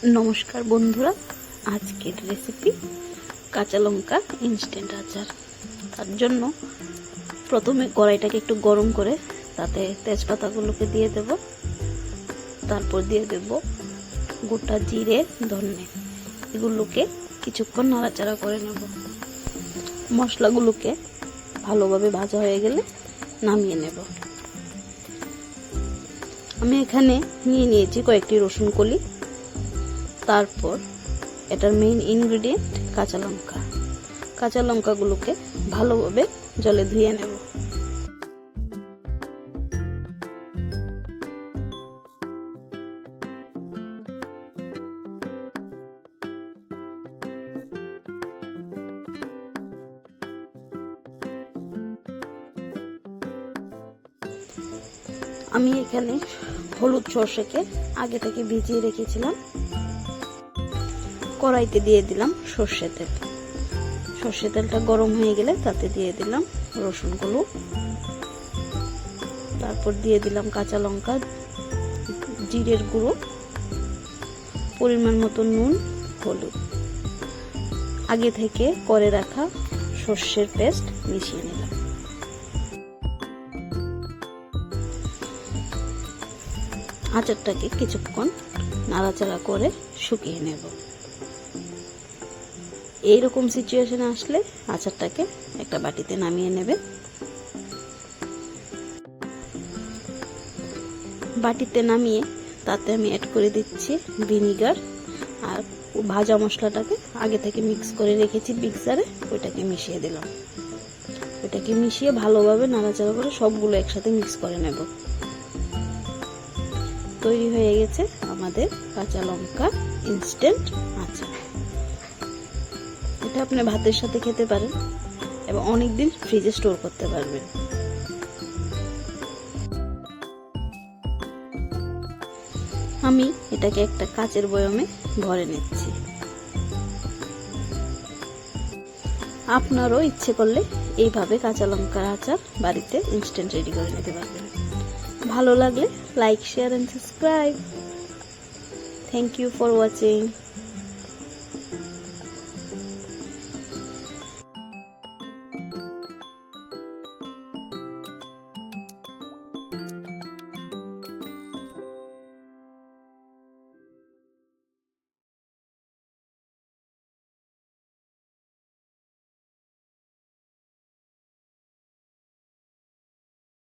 নমস্কার বন্ধুরা, আজকের রেসিপি কাঁচা লঙ্কা ইনস্ট্যান্ট আচার। তার জন্য প্রথমে কড়াইটাকে একটু গরম করে তাতে তেজপাতাগুলোকে দিয়ে দেব, তারপর দিয়ে দেব গোটা জিরে, ধনে, এগুলোকে কিছুক্ষণ নাড়াচাড়া করে নেব। মশলাগুলোকে ভালোভাবে ভাজা হয়ে গেলে নামিয়ে নেব। আমি এখানে নিয়েছি কয়েকটি রসুন কলি, তারপর এটার মেইন ইনগ্রেডিয়েন্ট কাঁচা লঙ্কাগুলোকে ভালোভাবে জলে ধুয়ে নেব। আমি এখানে হলুদ সর্ষেকে আগে থেকে ভিজিয়ে রেখেছিলাম। কড়াইতে দিয়ে দিলাম সর্ষে তেলটা গরম হয়ে গেলে তাতে দিয়ে দিলাম রসুনগুলো, তারপর দিয়ে দিলাম কাঁচা লঙ্কা, জিরের গুঁড়ো, পরিমাণ মতো নুন, হলুদ, আগে থেকে করে রাখা সর্ষের পেস্ট মিশিয়ে নিলাম। আচারটাকে কিছুক্ষণ নাড়াচাড়া করে শুকিয়ে নেব। এইরকম সিচুয়েশনে আসলে আচারটাকে একটা বাটিতে নামিয়ে নেবে। বাটিতে নামিয়ে তাতে আমি অ্যাড করে দিচ্ছি ভিনিগার, আর ভাজা মশলাটাকে আগে থেকে মিক্স করে রেখেছি মিক্সারে, ওইটাকে মিশিয়ে দিলাম। ওইটাকে মিশিয়ে ভালোভাবে নাড়াচাড়া করে সবগুলো একসাথে মিক্স করে নেব। তৈরি হয়ে গেছে আমাদের কাঁচা লঙ্কা ইনস্ট্যান্ট আচার। এটা আপনি ভাতের সাথে খেতে পারেন এবং অনেক দিন ফ্রিজে স্টোর করতে পারবেন। আমি এটাকে একটা কাচের বয়মে ভরে নিচ্ছি। আপনারও ইচ্ছে করলে এইভাবে কাঁচা লঙ্কার আচার বাড়িতে ইনস্ট্যান্ট রেডি করে নিতে পারবেন। ভালো লাগলে like, share and subscribe. Thank you for watching.